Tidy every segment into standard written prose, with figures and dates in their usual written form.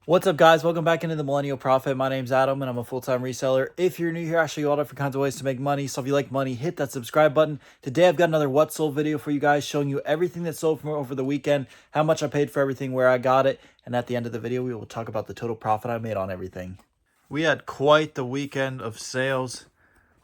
What's up, guys? Welcome back into the Millennial Profit. My name's Adam, and I'm a full-time reseller. If you're new here, I show you all different kinds of ways to make money. So if you like money, hit that subscribe button. Today, I've got another What Sold video for you guys, showing you everything that sold from over the weekend, how much I paid for everything, where I got it, and at the end of the video, we will talk about the total profit I made on everything. We had quite the weekend of sales.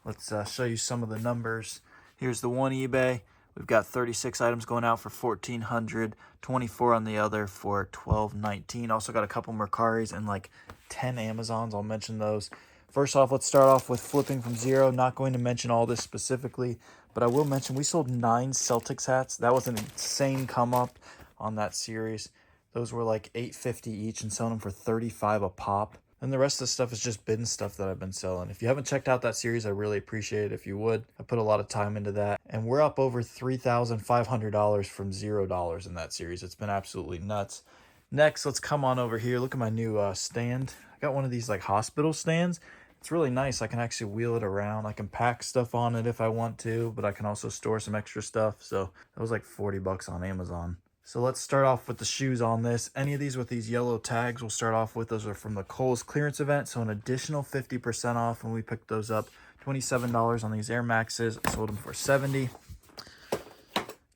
Let's show you some of the numbers. Here's the one eBay. We've got 36 items going out for $1,400, 24 on the other for $1,219. Also got a couple Mercaris and like 10 Amazons. I'll mention those. First off, let's start off with flipping from zero. Not going to mention all this specifically, but I will mention we sold 9 Celtics hats. That was an insane come up on that series. Those were like $8.50 each and selling them for $35 a pop. And the rest of the stuff is just bin stuff that I've been selling. If you haven't checked out that series, I really appreciate it if you would. I put a lot of time into that. And we're up over $3,500 from $0 in that series. It's been absolutely nuts. Next, let's come on over here. Look at my new stand. I got one of these like hospital stands. It's really nice. I can actually wheel it around. I can pack stuff on it if I want to, but I can also store some extra stuff. So that was like 40 bucks on Amazon. So let's start off with the shoes on this. Any of these with these yellow tags we'll start off with. Those are from the Kohl's clearance event. So an additional 50% off when we picked those up. $27 on these Air Maxes. I sold them for $70.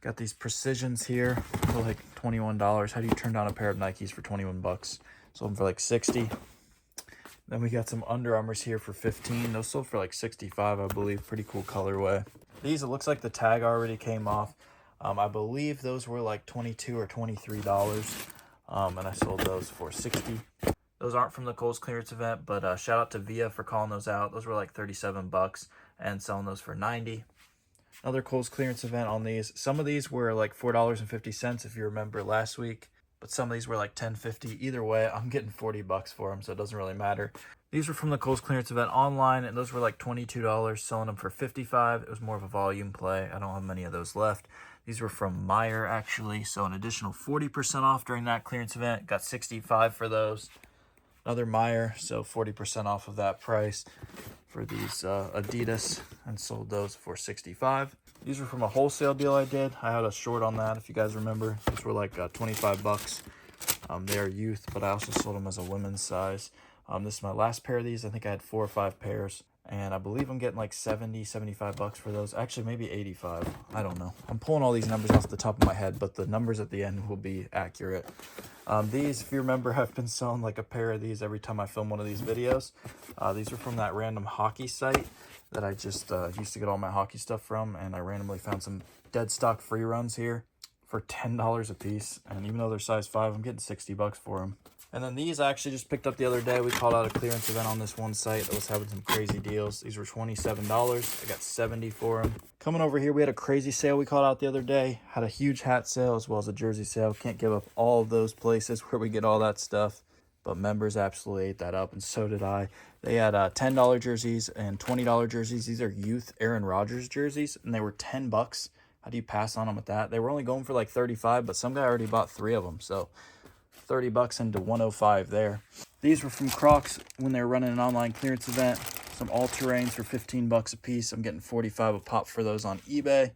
Got these Precisions here for like $21. How do you turn down a pair of Nikes for 21 bucks? Sold them for like 60. Then we got some Under Armours here for 15. Those sold for like 65, I believe. Pretty cool colorway. These, it looks like the tag already came off. I believe those were like $22 or $23, and I sold those for $60. Those aren't from the Kohl's clearance event, but shout out to Via for calling those out. Those were like 37 bucks and selling those for 90. Another Kohl's clearance event on these. Some of these were like $4.50 if you remember last week, but some of these were like $10.50. Either way, I'm getting 40 bucks for them, so it doesn't really matter. These were from the Kohl's clearance event online, and those were like $22, selling them for $55. It was more of a volume play. I don't have many of those left. These were from Meyer, actually, so an additional 40% off during that clearance event. Got $65 for those. Another Meyer, so 40% off of that price for these Adidas, and sold those for $65. These were from a wholesale deal I did. I had a short on that, if you guys remember. These were like 25 bucks. They are youth, but I also sold them as a women's size. This is my last pair of these. I think I had 4 or 5 pairs. And I believe I'm getting like 70, 75 bucks for those. Actually, maybe 85. I don't know. I'm pulling all these numbers off the top of my head, but the numbers at the end will be accurate. These, if you remember, I've been selling like a pair of these every time I film one of these videos. These are from that random hockey site that I just used to get all my hockey stuff from. And I randomly found some dead stock free runs here for $10 a piece. And even though they're size 5, I'm getting 60 bucks for them. And then these I actually just picked up the other day. We called out a clearance event on this one site that was having some crazy deals. These were $27. I got 70 for them. Coming over here, we had a crazy sale we called out the other day. Had a huge hat sale as well as a jersey sale. Can't give up all of those places where we get all that stuff. But members absolutely ate that up, and so did I. They had $10 jerseys and $20 jerseys. These are youth Aaron Rodgers jerseys, and they were 10 bucks. How do you pass on them with that? They were only going for like 35, but some guy already bought 3 of them, so 30 bucks into 105 there. These were from Crocs when they were running an online clearance event. Some all-terrains for 15 bucks a piece. I'm getting 45 a pop for those on eBay.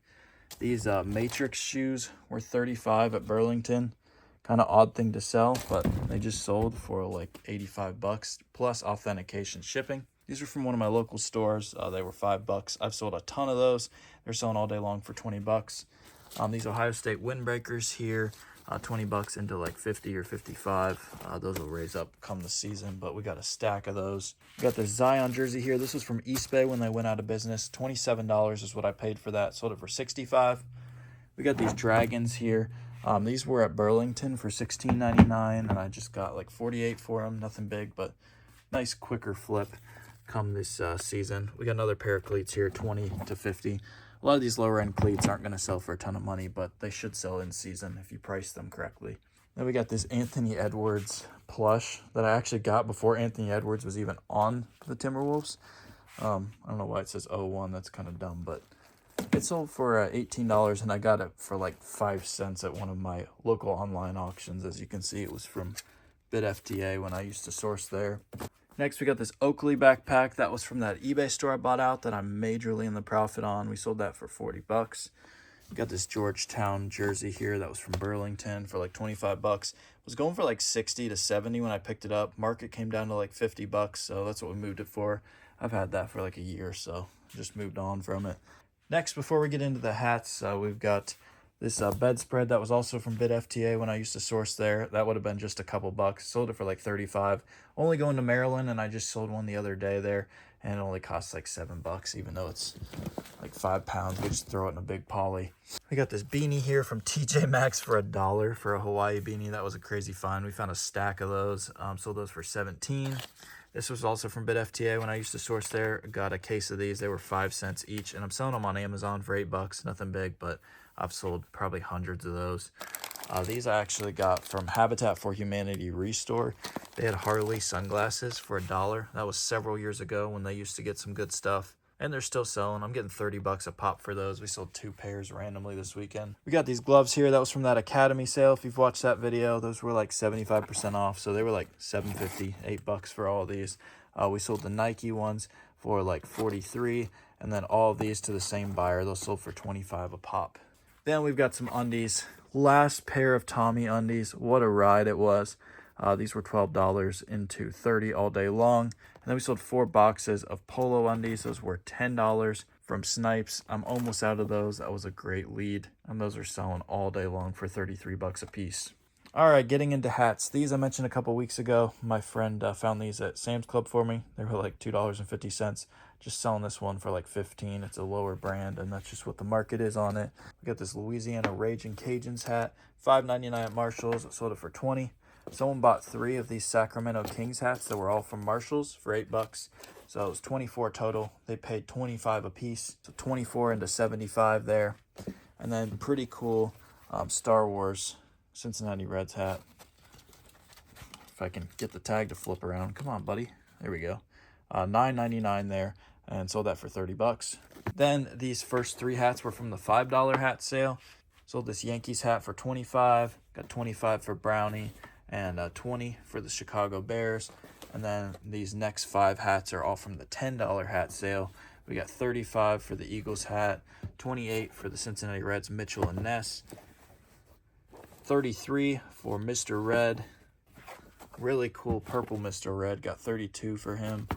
These Matrix shoes were 35 at Burlington. Kind of odd thing to sell, but they just sold for like 85 bucks plus authentication shipping. These are from one of my local stores. They were 5 bucks. I've sold a ton of those. They're selling all day long for 20 bucks. These Ohio State windbreakers here. 20 bucks into like 50 or 55. Those will raise up come the season, but we got a stack of those. We got the Zion jersey here. This was from eBay when they went out of business. $27 is what I paid for that. Sold it for $65. We got these Dragons here. These were at Burlington for $16.99, and I just got like 48 for them. Nothing big, but nice quicker flip come this season. We got another pair of cleats here, 20 to 50. A lot of these lower end cleats aren't going to sell for a ton of money, but they should sell in season if you price them correctly. Then we got this Anthony Edwards plush that I actually got before Anthony Edwards was even on the Timberwolves. I don't know why it says 01. That's kind of dumb, but it sold for $18, and I got it for like 5 cents at one of my local online auctions. As you can see, it was from BidFTA when I used to source there. Next, we got this Oakley backpack. That was from that eBay store I bought out that I'm majorly in the profit on. We sold that for 40 bucks. Got this Georgetown jersey here that was from Burlington for like 25 bucks. It was going for like 60 to 70 when I picked it up. Market came down to like 50 bucks, so that's what we moved it for. I've had that for like a year or so. Just moved on from it. Next, before we get into the hats, we've got this bedspread that was also from Bid FTA when I used to source there. That would have been just a couple bucks. Sold it for like 35. Only going to Maryland, and I just sold one the other day there, and it only costs like 7 bucks, even though it's like 5 pounds. We just throw it in a big poly. We got this beanie here from TJ Maxx for $1 for a Hawaii beanie. That was a crazy find. We found a stack of those. Sold those for 17. This was also from Bid FTA when I used to source there. Got a case of these. They were 5 cents each, and I'm selling them on Amazon for 8 bucks. Nothing big, but I've sold probably hundreds of those. These I actually got from Habitat for Humanity Restore. They had Harley sunglasses for $1. That was several years ago when they used to get some good stuff. And they're still selling. I'm getting 30 bucks a pop for those. We sold 2 pairs randomly this weekend. We got these gloves here. That was from that Academy sale. If you've watched that video, those were like 75% off. So they were like $7.50, 8 bucks for all of these. We sold the Nike ones for like 43, and then all of these to the same buyer. Those sold for 25 a pop. Then we've got some undies. Last pair of Tommy undies. What a ride it was. These were $12 into 30 all day long. And then we sold 4 boxes of polo undies. Those were $10 from Snipes. I'm almost out of those. That was a great lead. And those are selling all day long for 33 bucks a piece. All right, getting into hats. These I mentioned a couple weeks ago. My friend found these at Sam's Club for me. They were like $2.50. Just selling this one for like 15. It's a lower brand, and that's just what the market is on it. We got this Louisiana Raging Cajuns hat, $5.99 at Marshall's. Sold it for 20. Someone bought 3 of these Sacramento Kings hats that were all from Marshall's for 8 bucks. So it was 24 total. They paid 25 a piece. So 24 into 75 there. And then pretty cool Star Wars Cincinnati Reds hat. If I can get the tag to flip around. Come on, buddy. There we go. $9.99 there, and sold that for 30 bucks. Then these first 3 hats were from the $5 hat sale. Sold this Yankees hat for 25. Got 25 for Brownie, and 20 for the Chicago Bears. And then these next 5 hats are all from the $10 hat sale. We got 35 for the Eagles hat, 28 for the Cincinnati Reds Mitchell and Ness, 33 for Mr. Red. Really cool purple Mr. Red. Got 32 for him.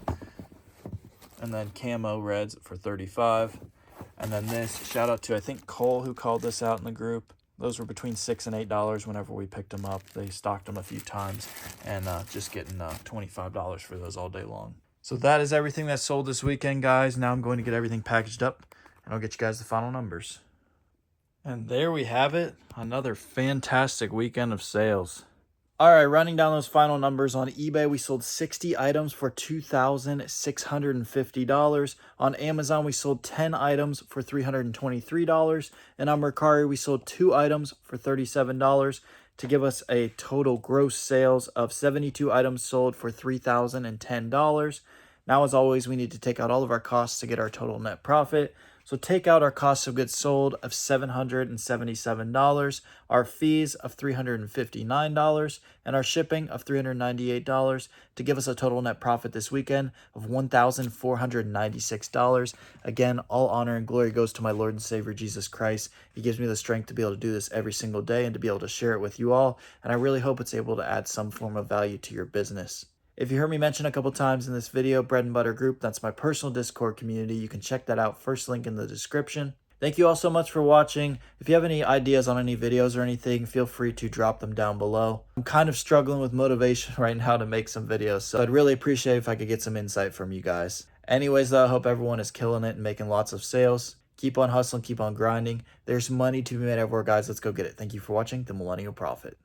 And then camo Reds for 35. And then this, shout out to, I think, Cole, who called this out in the group. Those were between $6 and $8 whenever we picked them up. They stocked them a few times, and just getting $25 for those all day long. So that is everything that sold this weekend, guys. Now I'm going to get everything packaged up, and I'll get you guys the final numbers. And there we have it. Another fantastic weekend of sales. All right, running down those final numbers. On eBay, we sold 60 items for $2,650. On Amazon, we sold 10 items for $323. And on Mercari, we sold 2 items for $37 to give us a total gross sales of 72 items sold for $3,010. Now, as always, we need to take out all of our costs to get our total net profit. So take out our cost of goods sold of $777, our fees of $359, and our shipping of $398 to give us a total net profit this weekend of $1,496. Again, all honor and glory goes to my Lord and Savior, Jesus Christ. He gives me the strength to be able to do this every single day and to be able to share it with you all. And I really hope it's able to add some form of value to your business. If you heard me mention a couple times in this video, Bread and Butter Group, that's my personal Discord community. You can check that out. First link in the description. Thank you all so much for watching. If you have any ideas on any videos or anything, feel free to drop them down below. I'm kind of struggling with motivation right now to make some videos, so I'd really appreciate if I could get some insight from you guys. Anyways, though, I hope everyone is killing it and making lots of sales. Keep on hustling, keep on grinding. There's money to be made everywhere, guys. Let's go get it. Thank you for watching The Millennial Prophet.